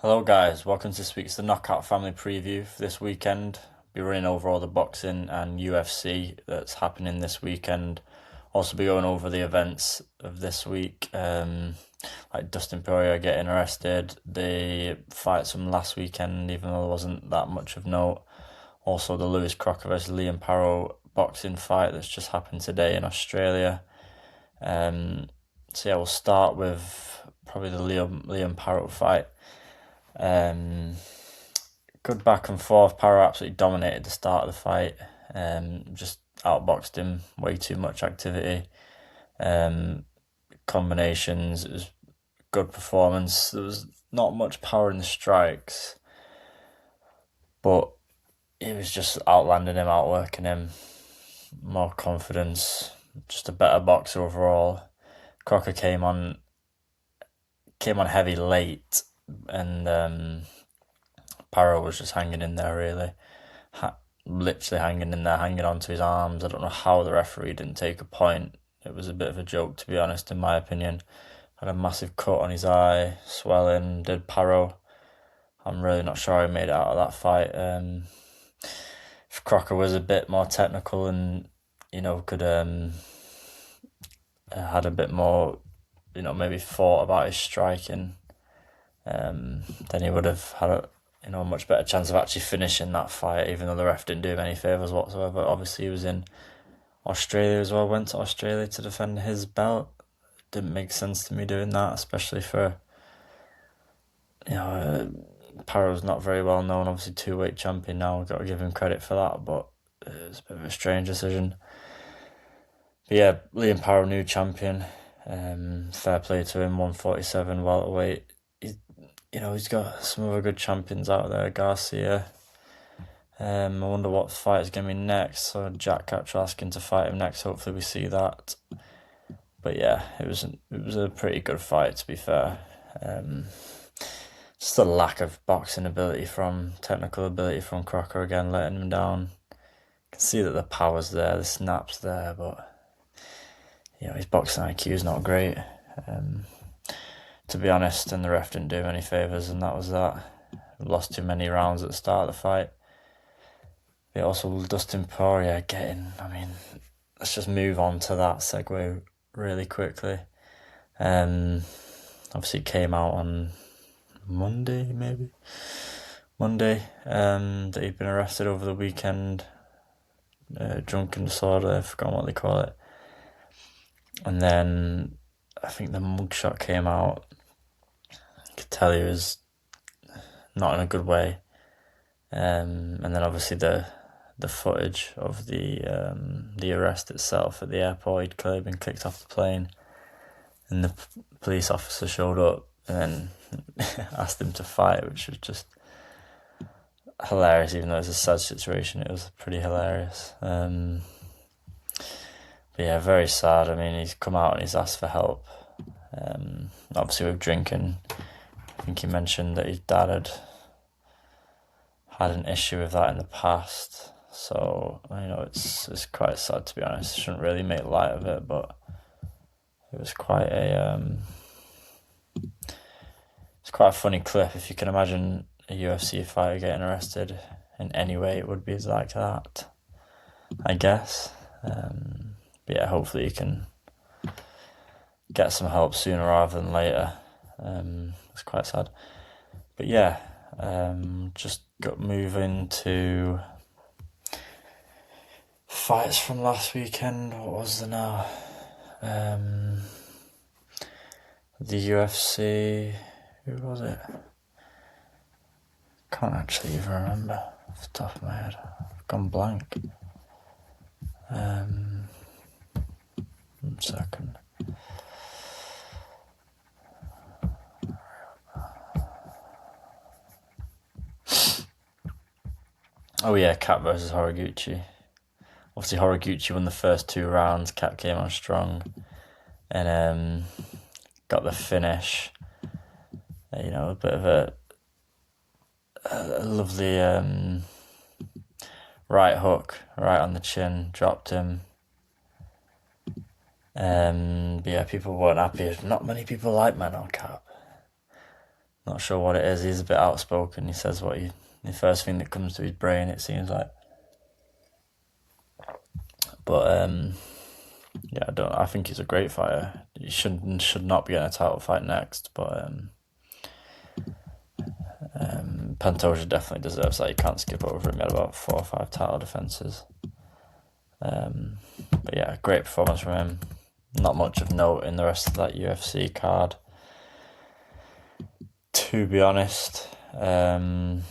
Hello guys, welcome to this week's The Knockout Family Preview for this weekend. Be running over all the boxing and UFC that's happening this weekend. Also be going over the events of this week, like Dustin Poirier getting arrested, the fights from last weekend, even though there wasn't that much of note. Also the Lewis Crocker versus Liam Parrow boxing fight that's just happened today in Australia. So yeah, we'll start with probably the Liam Parrow fight. Good back and forth. Parra absolutely dominated the start of the fight. Just outboxed him. Way too much activity. Combinations. It was good performance. There was not much power in the strikes, but he was just outlanding him, outworking him. More confidence. Just a better boxer overall. Crocker came on heavy late, and Parra was just hanging in there, really. Literally hanging in there, hanging onto his arms. I don't know how the referee didn't take a point. It was a bit of a joke, to be honest, in my opinion. Had a massive cut on his eye, swelling, did Parra. I'm really not sure he made it out of that fight. If Crocker was a bit more technical and, could had a bit more, maybe thought about his striking, then he would have had a much better chance of actually finishing that fight, even though the ref didn't do him any favours whatsoever. Obviously, he was in Australia as well, went to Australia to defend his belt. Didn't make sense to me doing that, especially for, Parrow's not very well known, obviously two-weight champion now, got to give him credit for that, but it was a bit of a strange decision. But yeah, Liam Parrow, new champion, fair play to him, 147 welterweight. He's got some other good champions out there. Garcia. I wonder what fight is going to be next. So Jack Catcher asking to fight him next. Hopefully we see that. But yeah, it was a pretty good fight, to be fair. Just a lack of boxing ability technical ability from Crocker again, letting him down. You can see that the power's there, the snap's there, but his boxing IQ is not great. To be honest, and the ref didn't do him any favours, and that was that. Lost too many rounds at the start of the fight. But also Dustin Poirier let's just move on to that segue really quickly. Obviously it came out on Monday, that he'd been arrested over the weekend. Drunken disorder, I've forgotten what they call it. And then I think the mugshot came out. I could tell he was not in a good way. And then obviously the footage of the arrest itself at the airport, he'd clearly been kicked off the plane, and the police officer showed up and then asked him to fight, which was just hilarious. Even though it's a sad situation, it was pretty hilarious. But yeah, very sad. He's come out and he's asked for help. Obviously with drinking, I think he mentioned that his dad had an issue with that in the past. So, it's quite sad, to be honest. I shouldn't really make light of it, but it was quite it's quite a funny clip. If you can imagine a UFC fighter getting arrested in any way, it would be like that, I guess. But yeah, hopefully you can get some help sooner rather than later. It's quite sad. But yeah, just got moving to fights from last weekend. What was there now? The UFC. Who was it? Can't actually even remember off the top of my head. I've gone blank. 1 second. Oh yeah, Cat versus Horiguchi. Obviously Horiguchi won the first 2 rounds. Cat came on strong and got the finish. A bit of a lovely right hook right on the chin, dropped him. But yeah, people weren't happy. Not many people like Manel Cat. Not sure what it is. He's a bit outspoken. He says the first thing that comes to his brain, it seems like. But yeah, I think he's a great fighter. He should not be getting a title fight next. But Pantoja definitely deserves that. You can't skip over him. He had about 4 or 5 title defenses. But yeah, great performance from him. Not much of note in the rest of that UFC card, to be honest. Yeah,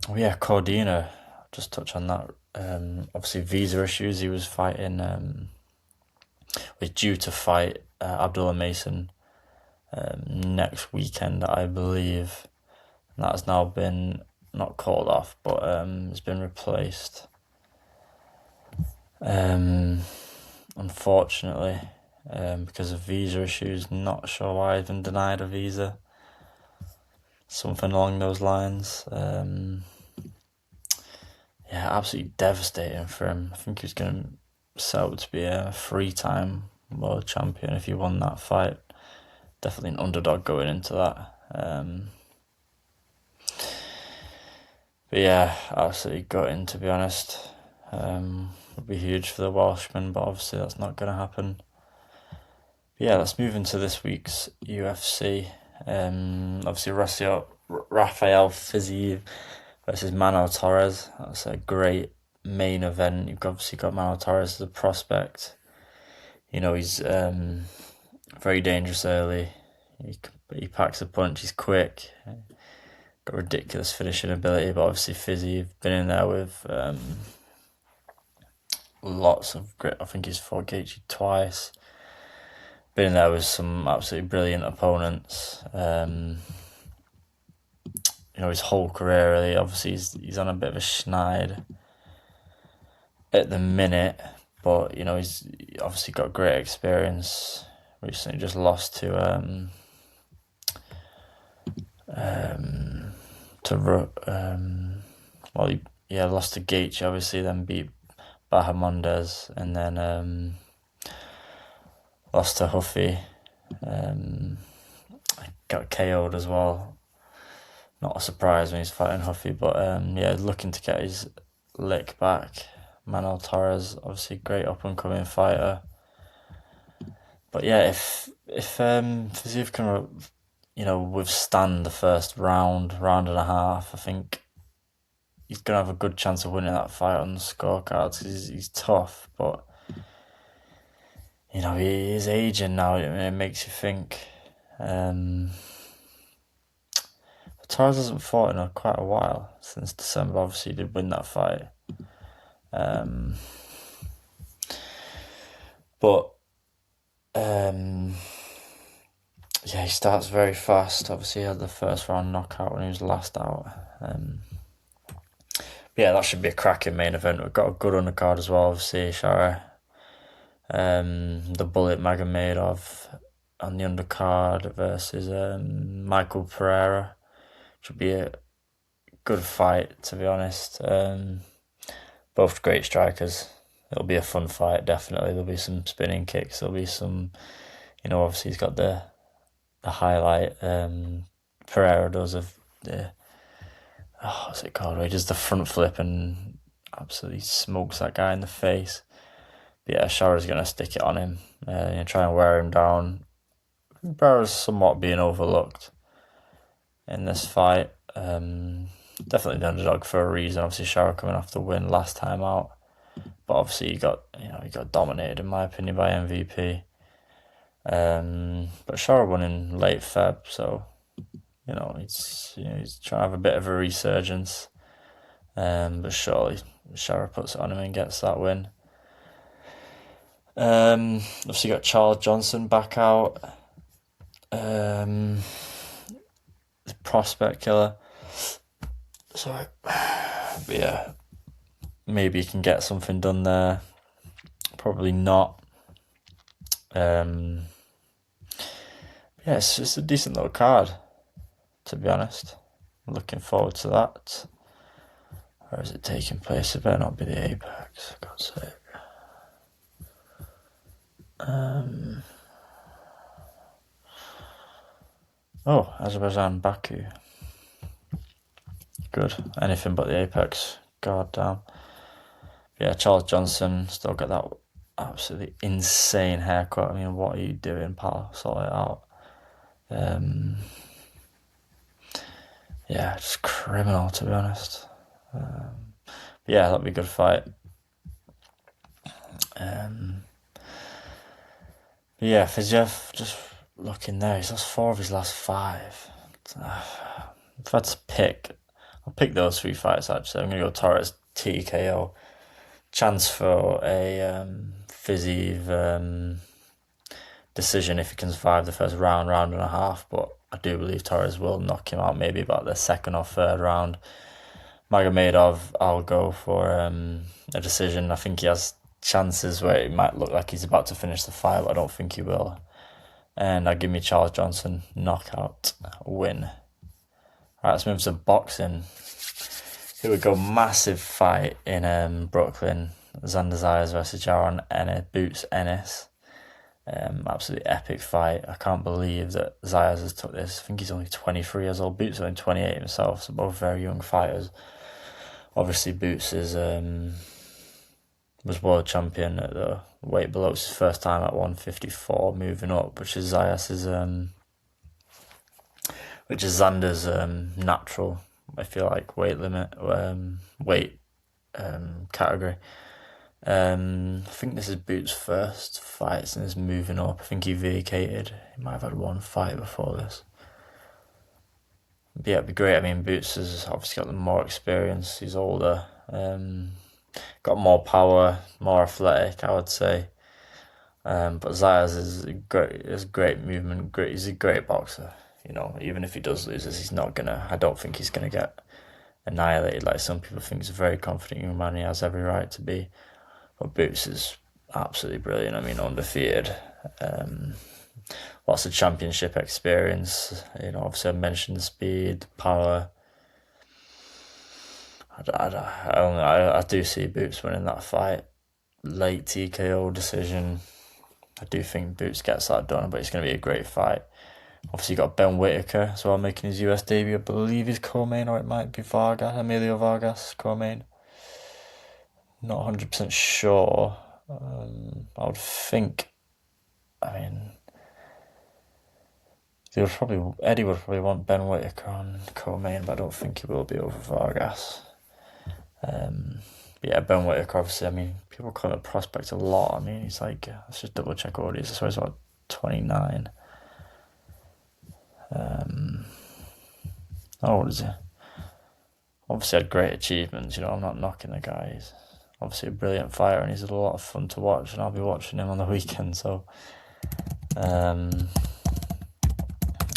Cordina, I'll just touch on that. Obviously, visa issues. He was fighting, was due to fight Abdullah Mason next weekend, I believe. And that has now been not called off, but it's been replaced. Unfortunately, because of visa issues, not sure why he's been denied a visa. Something along those lines. Yeah, absolutely devastating for him. I think he was going to set up to be a 3-time world champion if he won that fight. Definitely an underdog going into that. But yeah, absolutely gutting, to be honest. Would be huge for the Welshman, but obviously that's not going to happen. But yeah, let's move into this week's UFC. Obviously, Rafael Fiziev versus Manuel Torres. That's a great main event. You've obviously got Manuel Torres as a prospect. You know, he's very dangerous early. He packs a punch. He's quick. Got ridiculous finishing ability. But obviously, Fiziev been in there with lots of grit. I think he's fought Gaethje twice. Been in there with some absolutely brilliant opponents. You know, his whole career, really. Obviously, he's on a bit of a schneid at the minute, but you know, he's obviously got great experience. Recently, just lost to lost to Gaethje, obviously, then beat Bahamondes, and then lost to Huffy. Got KO'd as well. Not a surprise when he's fighting Huffy, but yeah, looking to get his lick back. Manuel Torres, obviously great up and coming fighter. But yeah, if Fiziev can, you know, withstand the first round and a half, I think he's gonna have a good chance of winning that fight on the scorecards. He's tough, but you know, he is aging now. It makes you think. Torres hasn't fought in quite a while, since December. Obviously, he did win that fight. Yeah, he starts very fast. Obviously, he had the first round knockout when he was last out. Yeah, that should be a cracking main event. We've got a good undercard as well, obviously, Shara. The Bullet Magomedov on the undercard versus Michael Pereira. Should be a good fight, to be honest. Both great strikers. It'll be a fun fight, definitely. There'll be some spinning kicks. There'll be some, you know, obviously he's got the highlight Pereira does of the, what's it called? Where he does the front flip and absolutely smokes that guy in the face. But yeah, Shara's going to stick it on him and try and wear him down. Pereira's somewhat being overlooked in this fight. Definitely the underdog for a reason. Obviously, Shara coming off the win last time out, but obviously he got dominated in my opinion by MVP. But Shara won in late Feb, so you know he's trying to have a bit of a resurgence. But surely Shara puts it on him and gets that win. Obviously got Charles Johnson back out. The prospect killer. Sorry. But yeah, maybe he can get something done there. Probably not. Yeah, it's just a decent little card, to be honest. I'm looking forward to that. Where is it taking place? It better not be the Apex, for God's sake. Oh, Azerbaijan, Baku. Good. Anything but the Apex. God damn. Yeah, Charles Johnson still got that absolutely insane haircut. I mean, what are you doing, pal? Sort it out. Yeah, just criminal, to be honest. Yeah, that'll be a good fight. But yeah, Fiziev, just looking there, he's lost 4 of his last 5. If I had to pick, I'll pick those 3 fights actually. I'm going to go Torres TKO. Chance for a Fiziev decision if he can survive the first round and a half, but I do believe Torres will knock him out maybe about the second or third round. Magomedov, I'll go for a decision. I think he has chances where it might look like he's about to finish the fight, but I don't think he will. And I'll give me Charles Johnson knockout win. All right, let's move to boxing. Here we go, massive fight in Brooklyn. Xander Zayas versus Jaron Boots Ennis. Absolutely epic fight. I can't believe that Zayas has took this. I think he's only 23 years old. Boots is only 28 himself, so both very young fighters. Obviously, Boots was world champion at the weight below. It's his first time at 154, moving up, which is Xander's natural, I feel like, weight limit, weight category. I think this is Boots' first fight and he's moving up. I think he vacated. He might have had 1 fight before this. But yeah, it'd be great. I mean, Boots has obviously got the more experience. He's older. Got more power, more athletic, I would say. But Zayas is great movement. He's a great boxer. You know, even if he does lose this, I don't think he's gonna get annihilated like some people think. He's a very confident young man. He has every right to be. But Boots is absolutely brilliant. I mean, undefeated. Lots of championship experience. You know, obviously I mentioned the speed, power. I do see Boots winning that fight. Late TKO decision. I do think Boots gets that done, but it's going to be a great fight. Obviously, you got Ben Whitaker as well making his US debut. I believe he's co-main, or it might be Emilio Vargas co-main. Not 100% sure. I would think. I mean, Eddie would probably want Ben Whitaker on co-main, but I don't think he will be over Vargas. But yeah, Ben Whitaker, obviously, I mean, people call him a prospect a lot. I mean, he's like, let's just double check what he is. I swear he's about 29. How old is he? Obviously had great achievements, you know, I'm not knocking the guy. He's obviously a brilliant fighter and he's a lot of fun to watch, and I'll be watching him on the weekend, so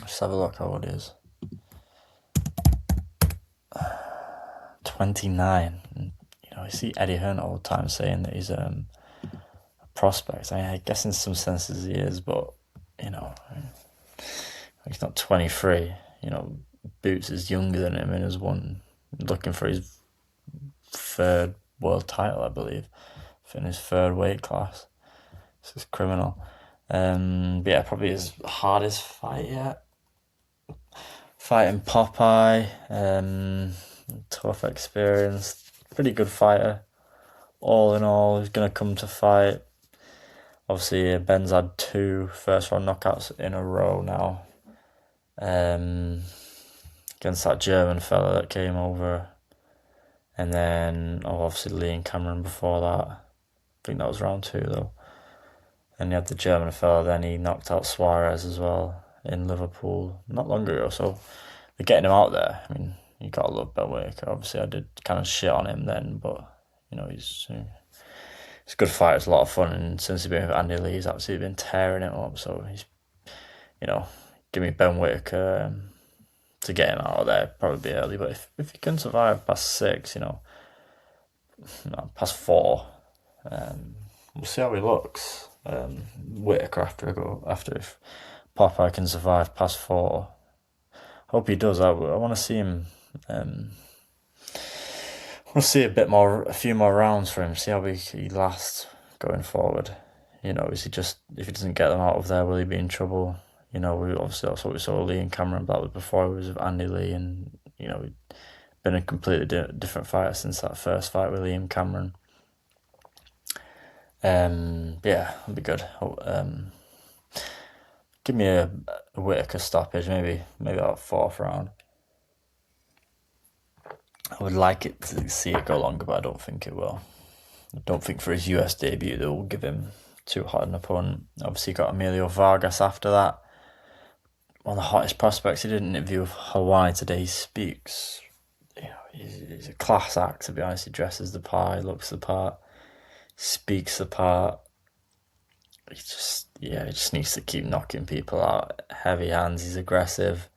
just have a look how old he is. 29. And, you know, I see Eddie Hearn all the time saying that he's a prospect. I mean, I guess in some senses he is, but, you know, he's not 23. You know, Boots is younger than him and has won, looking for his 3rd world title, I believe, in his 3rd weight class. This is criminal. But yeah, probably his hardest fight yet. Fighting Popeye, tough experience, pretty good fighter. All in all, he's going to come to fight. Obviously, Ben's had 2 first-round knockouts in a row now. Against that German fella that came over. And then, obviously, Lee and Cameron before that. I think that was round 2, though. And he had the German fella, then he knocked out Suarez as well in Liverpool not long ago. So they're getting him out there. I mean, you gotta love Ben Whitaker. Obviously, I did kind of shit on him then, but you know, he's a good fighter. It's a lot of fun, and since he's been with Andy Lee, he's absolutely been tearing it up. So he's, you know, give me Ben Whitaker to get him out of there probably early. But if he can survive past 6, you know, past 4, we'll see how he looks. Whitaker after if Popeye can survive past 4. Hope he does. I want to see him. I want to see a few more rounds for him. See how he lasts going forward. You know, is he just, if he doesn't get them out of there, will he be in trouble? We obviously that's what we saw with Lee and Cameron. That was before he was with Andy Lee, and he'd been a completely different fighter since that first fight with Liam Cameron. Yeah, it'll be good. Give me a Whittaker stoppage, maybe that fourth round. I would like it to see it go longer, but I don't think it will. I don't think for his US debut they'll give him too hot an opponent. Obviously, got Emilio Vargas after that. One of the hottest prospects. He did an interview with Hawaii today. He speaks. He's a class act, to be honest. He dresses the part, he looks the part, speaks the part. He just needs to keep knocking people out. Heavy hands, he's aggressive.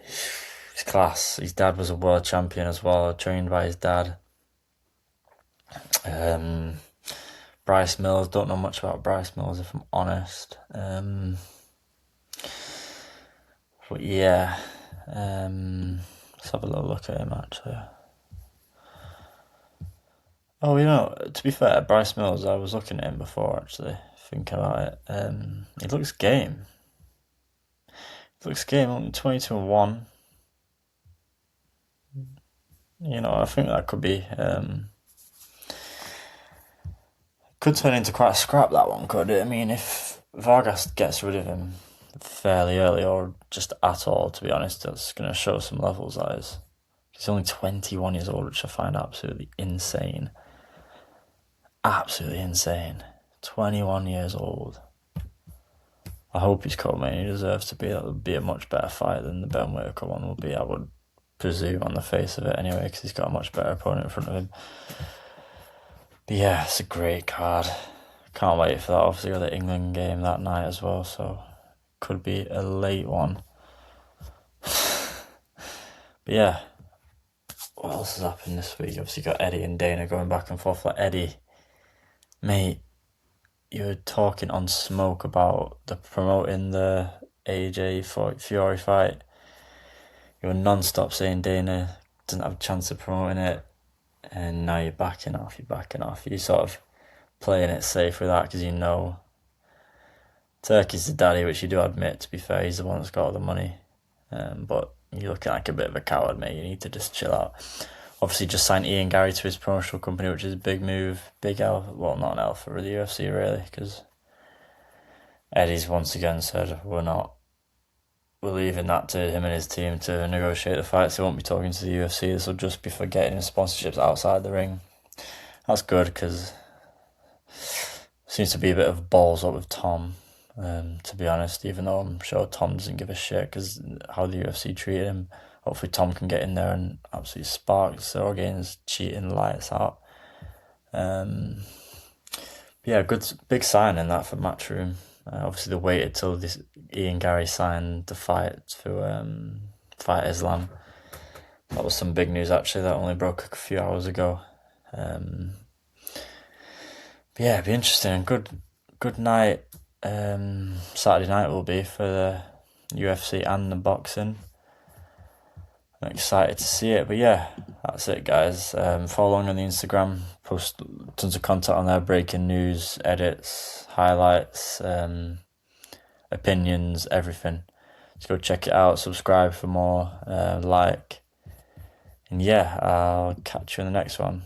He's class. His dad was a world champion as well, trained by his dad. Bryce Mills, don't know much about Bryce Mills if I'm honest. But yeah, let's have a little look at him actually. Oh, to be fair, Bryce Mills, I was looking at him before actually, thinking about it. He looks game. Only 22-1. I think that could be could turn into quite a scrap, that one, could it? I mean, if Vargas gets rid of him fairly early or just at all, to be honest, that's going to show some levels, that is. He's only 21 years old, which I find absolutely insane. Absolutely insane. 21 years old. I hope he's co-main. He deserves to be. That would be a much better fight than the Ben Whittaker one will be, I would presume, on the face of it anyway, because he's got a much better opponent in front of him. But yeah, it's a great card. Can't wait for that. Obviously got the England game that night as well, so could be a late one. But yeah, what else has happened this week? Obviously got Eddie and Dana going back and forth. Like, Eddie, mate, you were talking on Smoke about promoting the AJ Fury fight. You were non-stop saying Dana doesn't have a chance of promoting it, and now you're backing off. You're sort of playing it safe with that because Turkey's the daddy, which you do admit, to be fair. He's the one that's got all the money. But you're looking like a bit of a coward, mate. You need to just chill out. Obviously, just signed Ian Gary to his promotional company, which is a big move. Big L, well, not an L for the UFC, really, because Eddie's once again said, we're leaving that to him and his team to negotiate the fights. He won't be talking to the UFC. This will just be for getting sponsorships outside the ring. That's good, because seems to be a bit of balls up with Tom, to be honest, even though I'm sure Tom doesn't give a shit because how the UFC treated him. Hopefully Tom can get in there and absolutely spark Sorokin's cheating lights out. Yeah, good big signing that for Matchroom. Obviously they waited till this Ian Gary signed the fight to fight Islam. That was some big news actually. That only broke a few hours ago. Yeah, it'd be interesting. Good night. Saturday night will be for the UFC and the boxing. I'm excited to see it. But yeah, that's it, guys. Follow along on the Instagram. Post tons of content on there. Breaking news, edits, highlights, opinions, everything. Just go check it out. Subscribe for more. Like. And yeah, I'll catch you in the next one.